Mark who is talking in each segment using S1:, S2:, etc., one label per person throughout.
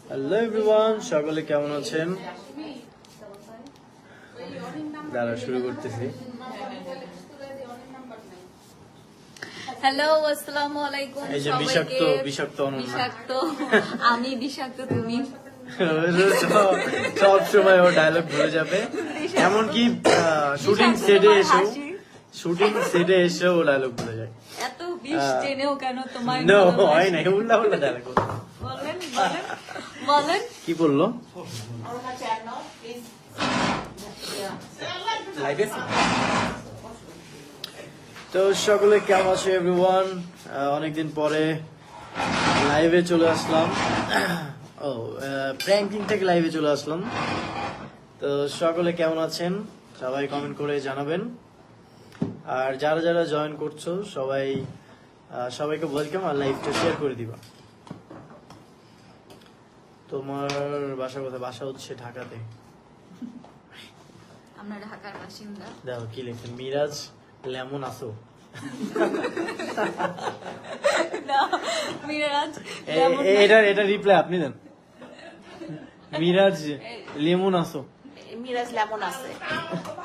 S1: Hello everyone, সকলে কেমন আছেন? দাঁড়া, শুরু করতেছি।
S2: হ্যালো, আসসালামু আলাইকুম।
S1: এই যে বিষাক্ত বিষাক্ত
S2: বিষাক্ত আমি, বিষাক্ত তুমি।
S1: সব সময় ও ডায়লগ ভুলে যাবে, এমনকি শুটিং সেটে এসেও ও ডায়লগ ভুলে যায়।
S2: এত বিষ জেনেও কেন তোমার
S1: নো হয় না, উল্টা উল্টা ডায়লগ।
S2: বলেন বলেন বলেন।
S1: কি বললো? তো সকলে কেমন আছে এভরিওয়ান? অনেকদিন পরে লাইভে চলে আসলাম। ও প্র্যাঙ্কিং থেকে লাইভে চলে আসলাম। তো সকলে কেমন আছেন সবাই কমেন্ট করে জানাবেন। আর যারা যারা জয়েন করছো সবাইকে ওয়েলকাম, আর লাইভটা শেয়ার করে দিবা। তোমার বাসা কোথায়? বাসা হচ্ছে ঢাকাতে।
S2: আমরা ঢাকার বাসিন্দা।
S1: দেখো কি লিখছেন, মিরাজ লেমন আসো।
S2: মিরাজ
S1: এটা রিপ্লাই আপনি দেন। মিরাজ লেমন আসো।
S3: মিরাজ লেমন আছে,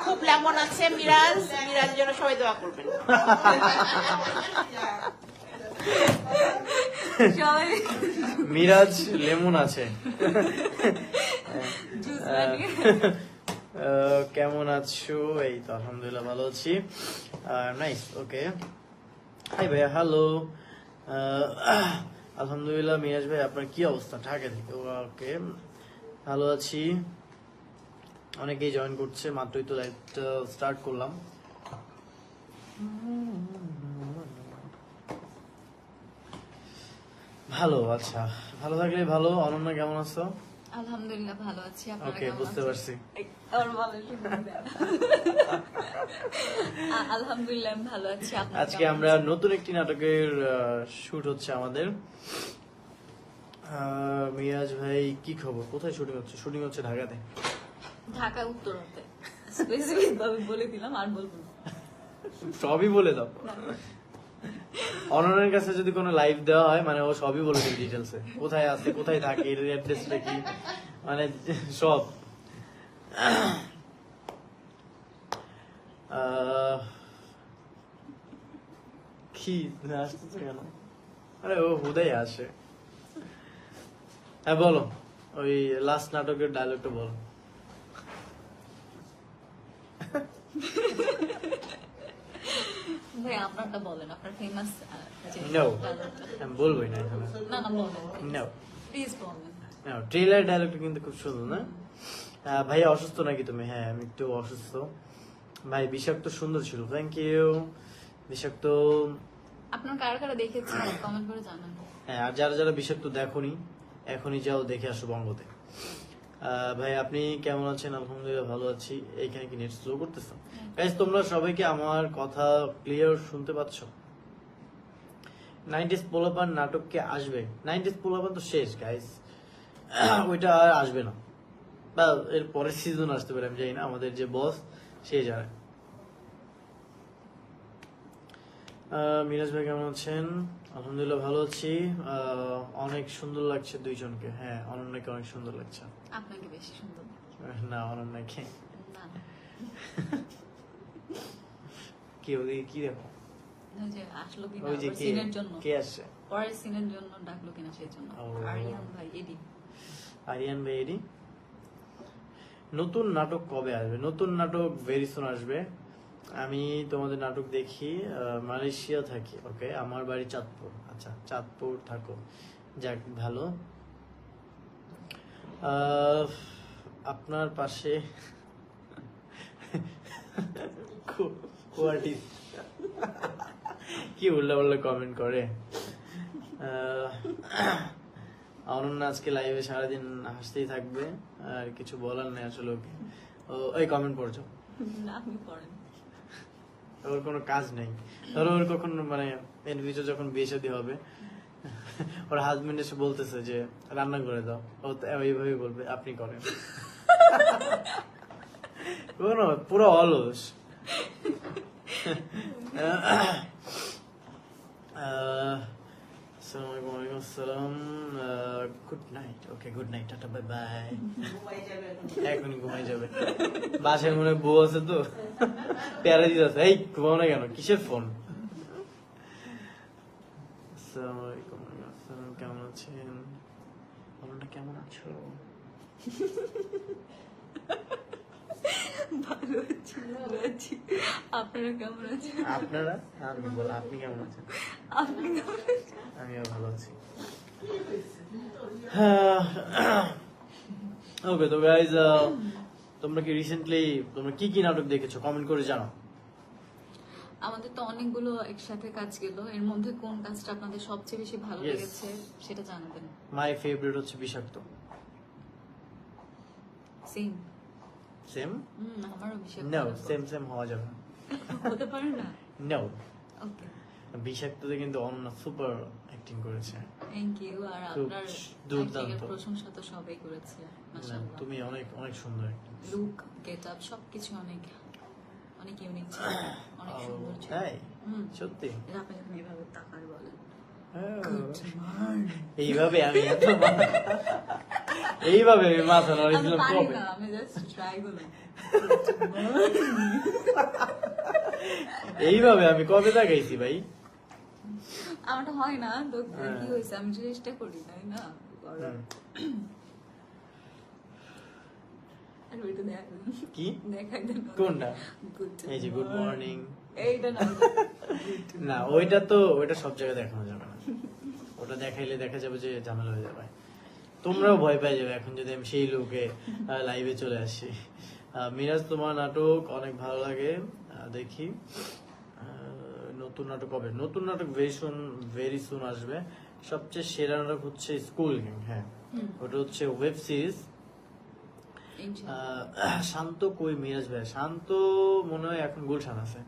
S3: খুব লেমন আছে মিরাজ। মিরাজের জন্য সবাই দোয়া করবেন।
S1: মিরাজ লেমন আছে। কেমন আছো? এই তো আলহামদুলিল্লাহ ভালো আছি। নাইস, ওকে। হাই ভাইয়া, হ্যালো। আলহামদুলিল্লাহ। মিরাজ ভাই, আপনার কি অবস্থা? ঢাকা থেকে। ওকে, ভালো আছি। অনেকেই জয়েন করছে, মাত্রই তো লাইভটা স্টার্ট করলাম। ভালো, আচ্ছা, ভালো থাকলে ভালো। অনন্যা কেমন আছো?
S2: আলহামদুলিল্লাহ ভালো আছি। আপনারা
S1: ওকে,
S2: কেমন
S1: বুঝতে
S2: আছেন?
S1: পারছি।
S2: আলহামদুলিল্লাহ আমি ভালো আছি। আপনারা
S1: আজকে
S2: কেমন
S1: আমরা
S2: আছেন?
S1: নতুন একটি নাটকের শুট হচ্ছে আমাদের। মিরাজ ভাই কি খবর? কোথায় শুটিং হচ্ছে? শুটিং হচ্ছে ঢাকাতে।
S2: ঢাকা উত্তরাতে স্পেসিফিক ভাবে বলে দিলাম, আর বলবো না।
S1: সবই বলে দাও। অনন্যের কাছে যদি কোনো লাইভ দেওয়া হয়, মানে ও সবই বলে দেবে ডিটেলসে, কোথায় আছে, কোথায় থাকে, এর অ্যাড্রেসটা কি, মানে সব। কি আসতেছে কেন? আরে ও হুদাই আসে। হ্যাঁ বলো, ওই লাস্ট নাটকের ডায়লগটা বলো।
S2: ভাই আপনারটা বলেন, আপনার ফেমাস।
S1: No, আমি বলবোই না এখানে।
S2: না না বলেন,
S1: No,
S2: প্লিজ বলেন।
S1: no, ট্রেলার ডায়লগটা কিন্তু খুব সুন্দর না? ভাইয়া অসুস্থ নাকি তুমি? হ্যাঁ, আমি একটু অসুস্থ। ভাই বিষাক্ত সুন্দর ছিল, থ্যাংক ইউ। বিষাক্ত,
S2: আপনার কারা কারা দেখেছেন কমেন্ট করে জানান।
S1: হ্যাঁ, আর যারা যারা বিষাক্ত দেখোনি, এখনই যাও দেখে আসো বঙ্গতে। ভাই আপনি কেমন আছেন? আলহামদুলিল্লাহ ভালো আছি। এইখানে কি নেট স্লো করতেছো? গাইস, তোমরা সবাইকে আমার কথা ক্লিয়ার শুনতে পাচ্ছ? 90s পোলাপান নাটক কে আসবে? 90s পোলাপান তো শেষ গাইস, ওইটা আর আসবে না, বা এর পরের সিজন আসতে পারে, আমি জানি না। আমাদের যে বস সে জানে। মিরাজ ভাই কেমন আছেন? আলহামদুলিল্লাহ ভালো আছি। অনেক সুন্দর লাগছে দুইজনকে। হ্যাঁ, অনন্যাকে অনেক সুন্দর লাগছে।
S2: আপনাকে বেশি সুন্দর।
S1: না, অনন্যাকে।
S2: না
S1: কি ওদিকে কি দেখো?
S2: ওই যে আসলো কিনা
S1: ওই যে
S2: আবার সিনের জন্য,
S1: কে আসছে?
S2: পরের সিনের জন্য ডাকলো কিনা সেই জন্য।
S1: ও।
S2: আরিয়ান ভাই, এডি।
S1: আরিয়ান ভাই এডি। নতুন নাটক কবে আসবে? নতুন নাটক ভেরি সুন আসবে। আমি তোমাদের নাটক দেখি, মালয়েশিয়া থাকি। ওকে, আমার বাড়ি চাঁদপুর। আচ্ছা, চাঁদপুর থাকো, যাক ভালো। আপনার পাশে কি উল্লা উল্লা কমেন্ট করে। অনন্যা আজকে লাইভে সারাদিন হাসতেই থাকবে, আর কিছু বলার নেই আসলে ওকে। ওই কমেন্ট পড়ছো?
S2: না আপনি পড়েন।
S1: ওর কোনো কাজ নেই। ধরো ওর কখন মানে এর ভিতরে যখন বিয়ে শাদী হবে, ওর হাজবেন্ড এসে বলতেছে যে রান্না করে দাও, ও এইভাবে বলবে আপনি করেন। কোনো পুরো অলস। আসসালামু আলাইকুম। আসসালাম। Good night. Okay, good night, tata, bye bye. এখন ঘুমাই যাবে। বাসায় মনে হয় বউ আছে তো, প্যারা দিতেছে, এই ঘুমাও না কেন, কিসের ফোন? আসসালামু আলাইকুম। আসসালাম, কেমন আছেন? বলুন, কেমন আছো?
S2: ভালো আছি, ভালো আছি। আপনারা কেমন আছেন?
S1: আপনারা? আমি বল, আপনি কেমন আছেন?
S2: আপনি কেমন আছেন?
S1: আমিও ভালো আছি। ওকে, তো গাইজ, তোমরা কি রিসেন্টলি তোমরা কি কি নাটক দেখেছো কমেন্ট করে জানাও।
S2: আমাদের তো অনেকগুলো একসাথে কাজ গেল, এর মধ্যে কোন কাজটা আপনাদের সবচেয়ে বেশি ভালো
S1: Yes.
S2: লেগেছে সেটা জানাবেন।
S1: মাই ফেভারিট হচ্ছে বিষাক্ত।
S2: সেম।
S1: সেম?
S2: আমারও বিষয়
S1: নো, সেম সেম হওয়া যাবে না।
S2: হতে পারে না।
S1: নো,
S2: ওকে,
S1: বিষাক্ততে কিন্তু অনন্যা সুপার অ্যাক্টিং করেছে।
S2: Thank you. আর
S1: খুব
S2: আপনার
S1: দুর্দান্ত।
S2: acting এর প্রশংসা তো সবাই করেছে,
S1: না,
S2: মাশাআল্লাহ।
S1: তুমি অনেক অনেক সুন্দর acting।
S2: লুক, গেট আপ সবকিছু অনেক অনেক ইউনিক ছিল, অনেক
S1: ও,
S2: সুন্দর ছিল।
S1: তাই?
S2: হুম।
S1: সত্যি?
S2: এটা আপনি যখন এভাবে তাকার বলেন।
S1: এইভাবে আমি এইভাবে আমি মাথা
S2: আমি
S1: নড়েছিলাম
S2: পারি
S1: কবে?
S2: না, আমি জাস্ট ট্রাই করলাম।
S1: এইভাবে আমি কবে তাকাইছি ভাই?
S2: আমারটা হয় না তো,
S1: হ্যাঁ।
S2: কি হয়েছে, আমি চেষ্টা করি, তাই না করার। আর ওইটা দেখাই
S1: কি?
S2: দেখাই দেন।
S1: কোনটা?
S2: Good
S1: এই যে গুড মর্নিং।
S2: এইটা না,
S1: না, ওইটা সব জায়গায় দেখানো যাবে না। ওটা দেখাইলে দেখা যাবে যে ঝামেলা হয়ে যাবে। তোমরাও ভয় পেয়ে যাবে এখন যদি আমি সেই লোকে লাইভে চলে আসি। মিরাজ, তোমার নাটক অনেক ভালো লাগে, দেখি। নতুন নাটক কবে? নতুন নাটক ভেরি সুন আসবে। সবচেয়ে সেরা নাটক হচ্ছে স্কুল গ্যাং। হ্যাঁ, ওটা হচ্ছে ওয়েব সিরিজ।
S2: ইনশাআল্লাহ।
S1: শান্ত কই মিরাজ ভাই? শান্ত মনে হয় এখন গুলশান আছে।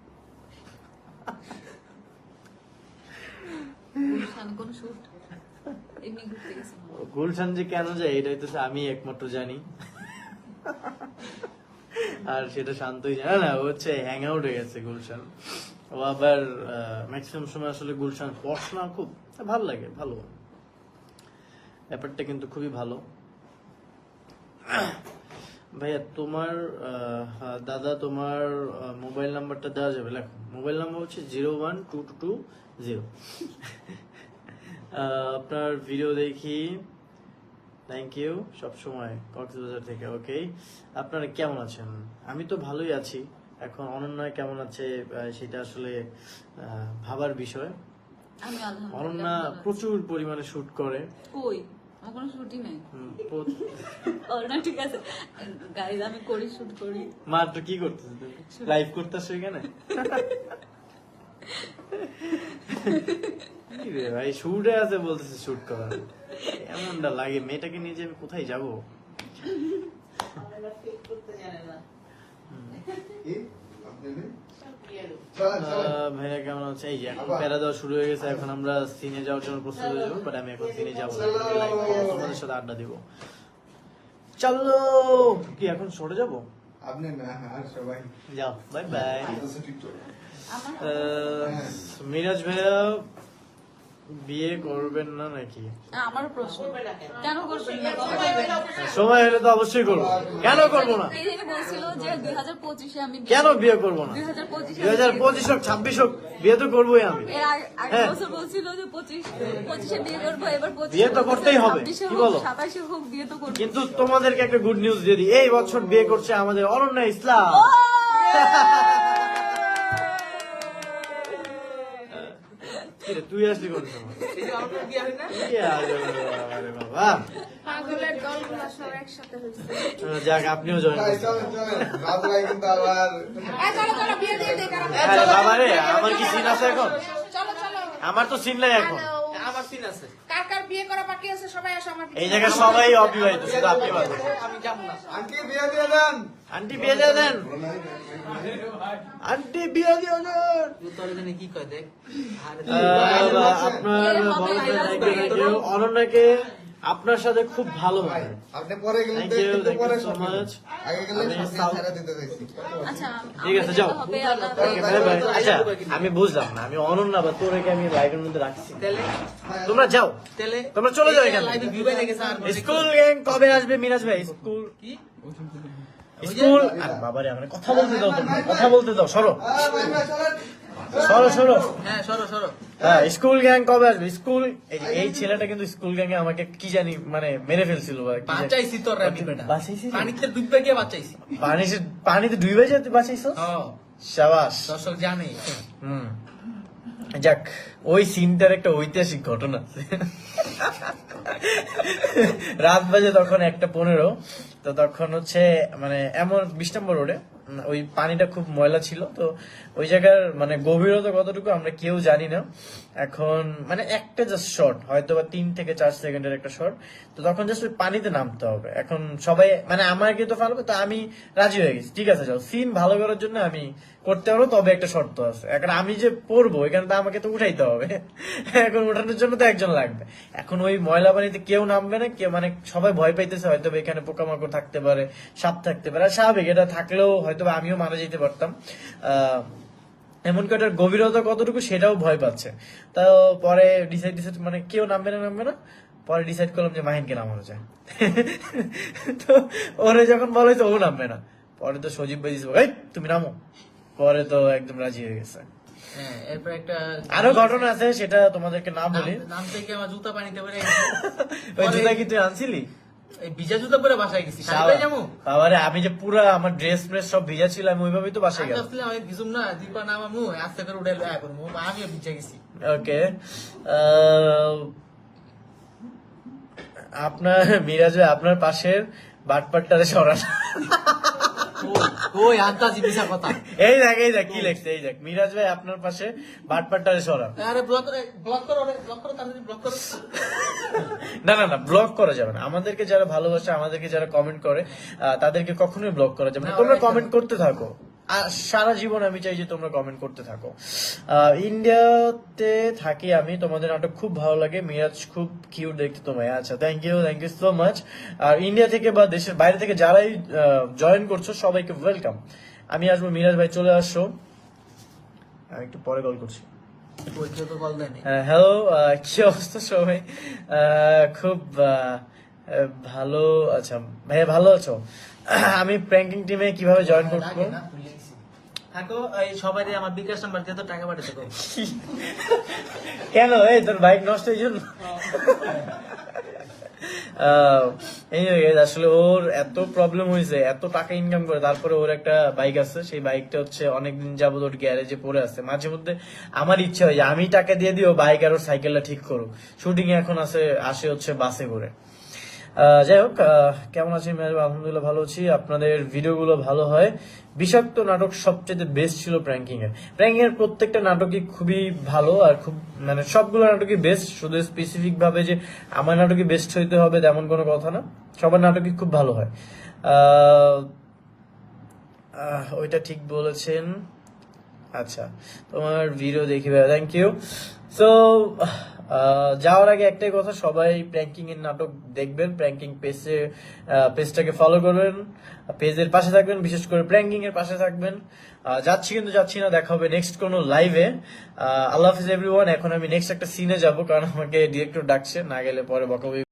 S2: গুলশান কোন শুট? এমনি ঘুরতে গেছে মনে হয়।
S1: গুলশান যে কেন যায় এটাই তো আমি একমাত্র জানি। আর সেটা শান্তই জানে না, ও হচ্ছে হ্যাং আউট হয়ে গেছে গুলশান। ও আবার ম্যাক্সিমাম সময় আসলে গুলশান পড়াশোনা খুব ভালো লাগে, ভালো ব্যাপারটা কিন্তু খুবই ভালো। ভাইয়া তোমার দাদা, তোমার মোবাইল নাম্বারটা দেওয়া যাবে? লেখো, মোবাইল নাম্বার হচ্ছে 012220। আপনার ভিডিও দেখি, থ্যাংক ইউ সবসময় কক্সবাজার থেকে। ওকে, আপনারা কেমন আছেন? আমি তো ভালোই আছি। এখন অনন্যা কেমন আছে সেটা আসলে ভাবার বিষয়।
S2: আমি আলহামদুলিল্লাহ
S1: অনন্যা
S2: ভালো আছি।
S1: প্রচুর পরিমাণে শুট করে।
S2: কই, আমার কোনো শুটই নাই।
S1: হুম,
S2: না ঠিক আছে গাইজ, আমি করি, শুট করি।
S1: মাত্র কি করতেছে তুমি? লাইভ করতেছো এখানে? কি রে ভাই, শুটে আছে বলতেছে শুট করা, এমনটা লাগে। মেয়েটাকে নিয়ে যে আমি কোথায় যাবো? ভাইয়া কেমন আছে? এই যে এখন প্যারা দেওয়া শুরু হয়ে গেছে, এখন আমরা সিনে যাওয়ার জন্য প্রস্তুত হয়ে যাবো। বাট আমি এখন সিনে যাবো না, live করবো, তোমাদের সাথে আড্ডা দিব। চলো, কি এখন সরে যাবো?
S4: আপনি না, আর সবাই
S1: যাও, বাই বাই।
S2: আমার
S1: মিরাজ ভাইয়া বিয়ে করবেন না নাকি?
S2: আমারও প্রশ্ন, কেন করবেন না?
S1: সময় হলে তো অবশ্যই করবো, কেন করবো না?
S2: এই জন্য বলছিল যে 2025-এ আমি
S1: কেন বিয়ে করবো না?
S2: 2025-এ
S1: 2025 হোক 26 হোক, বিয়ে তো করবোই আমি।
S2: এর আগের
S1: হ্যাঁ।
S2: বছর বলছিল যে 25-এ বিয়ে করবো, এবার 25
S1: বিয়ে তো করতেই হবে,
S2: 26-এ
S1: কি
S2: হোক,
S1: বলো?
S2: 27-এ হোক, বিয়ে তো করবো।
S1: কিন্তু তোমাদেরকে একটা গুড নিউজ দিয়ে দিই, এই বছর বিয়ে করছে আমাদের অনন্যা ইসলাম। কি রে, তুই আসলি কোন সময়? কি আরে বাবা,
S5: পাগলের দলগুলো সব একসাথে হয়েছে।
S1: যাক, আপনিও জয়েন করছেন।
S4: চলেন চলেন, রাত ভাই কিন্তু আবার
S5: চলো চলো বিয়ে দিয়ে দিই কারণ
S1: আরে বাবা রে, আমার কি সিন আছে এখন?
S5: চলো চলো
S1: আমার তো সিন নাই এখন।
S6: আমার সিন আছে।
S5: কার কার বিয়ে করা বাকি আছে সবাই আসো আমার
S1: এই জায়গায় সবাই অবিবাহিত, শুধু আপনি বাদে।
S6: আমি যাবো না।
S4: আন্টি বিয়ে দিয়ে দেন।
S1: আন্টি বিয়ে দিয়ে দেন, আন্টি বিয়ে দিয়ে দেন।
S6: তোর এখানে কি কয় দেখ। আরে
S1: আপনার বড় ভাই, thank you, thank you। অনন্যাকে আপনার সাথে খুব ভালো হয়।
S4: আপনি পরে গেলেন
S1: Thank
S4: তো
S1: you,
S4: একটু
S1: thank
S4: পরে
S1: you so
S4: সব
S1: much.
S4: আগে গেলেন
S1: আমি
S4: আপনি
S1: সাউথ-
S4: ছেড়ে দিতে চাইছি।
S2: আচ্ছা
S1: ঠিক আছে,
S2: আমরা
S1: যাও।
S2: যেতে হবে, আল্লাহ
S1: Okay,
S2: হাফেজ।
S1: bye bye. আচ্ছা আমি বুঝলাম না, আমি অনন্য বা তোরে আমি লাইভের মধ্যে রাখছি।
S6: তেলে
S1: তোমরা যাও,
S6: তেলে
S1: তোমরা চলে যাও এখান
S6: লাইভে
S1: থেকে।
S6: ভিউ বাইরে গেছে আর
S1: স্কুল গ্যাং কবে আসবে মিরাজ ভাই? স্কুল
S6: কি
S1: স্কুল আরে বাবারে আমার কথা বলতে দাও, তোমরা কথা বলতে দাও, সরো
S4: ভাই চলেন।
S1: সরো সরো।
S6: হ্যাঁ সরো সরো
S1: হ্যাঁ স্কুল গ্যাং কবে আসবে? স্কুল এই ছেলেটা কিন্তু স্কুল গ্যাং এ আমাকে কি জানি মানে মেরে ফেলছিল বা কি জানি।
S6: বাঁচাইছি তোর রাবি বেটা
S1: বাঁচাইছি?
S6: পানিতে ডুববে গিয়ে বাঁচাইছি
S1: পানিতে ডুবে যেতে বাঁচাইছো?
S6: হ্যাঁ
S1: শাবাশ।
S6: দর্শক জানে
S1: হুম যাক, ওই সিনটার একটা ঐতিহাসিক ঘটনা আছে। রাত বাজে তখন 1:15, তো তখন হচ্ছে মানে এমন 20 নম্বর রোডে ওই পানিটা খুব ময়লা ছিল, তো ওই জায়গার মানে গভীরতা কতটুকু আমরা কেউ জানি না। এখন মানে একটা জাস্ট শর্ট, হয়তো বা 3 থেকে 4 সেকেন্ডের একটা শর্ট, তো তখন জাস্ট ওই পানিতে নামতে হবে। এখন সবাই মানে আমাকে তো ফালবে, তো আমি রাজি হয়ে গেছি, ঠিক আছে যাও, সিন ভালো করার জন্য আমি করতে পারবো, তবে একটা শর্ত আছে। এখন আমি যে পড়বো এখানে তো আমাকে তো উঠাইতে হবে, এখন উঠানোর জন্য তো একজন লাগবে। এখন ওই ময়লা পানিতে কেউ নামবে না, কেউ মানে সবাই ভয় পাইতেছে, হয়তো বা এখানে পোকামাকড় থাকতে পারে, সাপ থাকতে পারে, আর স্বাভাবিক, এটা থাকলেও হয়তো বা আমিও মারা যেতে পারতাম। এমনকি ওটার গভীরতা কতটুকু সেটাও ভয় পাচ্ছে। তো পরে ডিসাইড মানে কেউ নামবে না, পরে ডিসাইড করলাম যে মাহিনকে নামানো যায়। তো ওরে যখন বলে তো ও নামবে না, পরে তো সজীব ভাই দিছে, এই তুমি নামো, পরে তো একদম রাজি হয়ে গেছে।
S6: হ্যাঁ এরপর একটা
S1: আরো ঘটনা আছে, সেটা তোমাদেরকে না বলি।
S6: নাম থেকে আমার জুতা পানিতে পরে
S1: ওই জুতা কি তুই আনছিলি?
S6: এই ভিজা জুতা পরে বাসায় গেছি সাথে যাবো
S1: বাবারে আমি যে পুরা আমার ড্রেস ফ্রেস সব ভিজা ছিল, আমি ওইভাবেই তো বাসায় গেলাম।
S6: আমি ভিজুম না দীপা নাম আমু আস্তে করে উঠে লয়া করবো আমিও ভিজা গেছি
S1: ওকে, আপনার মিরাজ ভাই, আপনার পাশের বাটপাটটারে সরান।
S6: ওই আন্তাজি মিশা কথা
S1: এই দেখ কি লেখছে, এই দেখ, মিরাজ ভাই আপনার পাশে বাটপাটটারে সরান।
S6: আরে ব্লক করো তাড়াতাড়ি ব্লক করো
S1: না ব্লক করা যাবে না। আমাদেরকে যারা ভালোবাসে, আমাদেরকে যারা কমেন্ট করে, তাদেরকে কখনোই ব্লক করা যাবে না। তোমরা কমেন্ট করতে থাকো, আর সারা জীবন আমি চাই যে তোমরা কমেন্ট করতে থাকো। ইন্ডিয়াতে থাকি আমি, তোমাদের নাটক খুব ভালো লাগে, মিরাজ খুব কিউট দেখতে তোমায়। আচ্ছা থ্যাংক ইউ সো মাচ। আর ইন্ডিয়া থেকে বা দেশের বাইরে থেকে যারাই জয়েন করছো সবাইকে ওয়েলকাম। আমি আসবো, মিরাজ ভাই চলে আসো, আমি একটু পরে কল করছি।
S6: ওই কেউ তো কল দেয়নি
S1: হ্যালো, কি অবস্থা সবাই? খুব ভালো। আচ্ছা ভাইয়া ভালো আছো? আমি প্র্যাঙ্কিং টিমে কিভাবে জয়েন করবো?
S6: লাগে না, ভুলে গেছি। থাকো এই সবাই আমার বিকাশ নাম্বার দিয়ে তো টাকা পাঠাতে থাকো
S1: কেন এই তোর বাইক নষ্ট এই জন্য? আসলে ওর এত প্রবলেম হয়েছে, এত টাকা ইনকাম করে, তারপরে ওর একটা বাইক আছে, সেই বাইকটা হচ্ছে অনেকদিন যাবত ওর গ্যারেজে পড়ে আছে। মাঝে মধ্যে আমার ইচ্ছা হয় যে আমি টাকা দিয়ে দিই ও বাইক আর ওর সাইকেলটা ঠিক করুক। শুটিং এ এখন আসে হচ্ছে বাসে করে। যাই হোক, কেমন আছি? আলহামদুলিল্লাহ ভালো আছি। আপনাদের ভিডিওগুলো ভালো হয়। বিষাক্ত নাটক সবচেয়ে বেস্ট ছিল প্র্যাঙ্কিং এর প্রত্যেকটা নাটকই খুবই ভালো, আর খুব মানে সবগুলো নাটকই বেস্ট। শুধু স্পেসিফিক ভাবে যে আমার নাটকই বেস্ট হইতে হবে তেমন কোনো কথা না, সবার নাটকই খুব ভালো হয়। ওইটা ঠিক বলেছেন। আচ্ছা তোমার ভিডিও দেখি ভাই, থ্যাংক ইউ। সো যাওয়ার আগে একটাই কথা, সবাই প্র্যাঙ্কিং এর নাটক দেখবেন, প্র্যাঙ্কিং পেজটাকে ফলো করবেন, পেজের পাশে থাকবেন, বিশেষ করে প্র্যাঙ্কিং এর পাশে থাকবেন। যাচ্ছি না, দেখা হবে নেক্সট কোনো লাইভে। আল্লাহ হাফিজ এভরিওয়ান। এখন আমি নেক্সট একটা সিনে যাব, কারণ আমাকে ডিরেক্টর ডাকছে, না গেলে পরে বকাবকি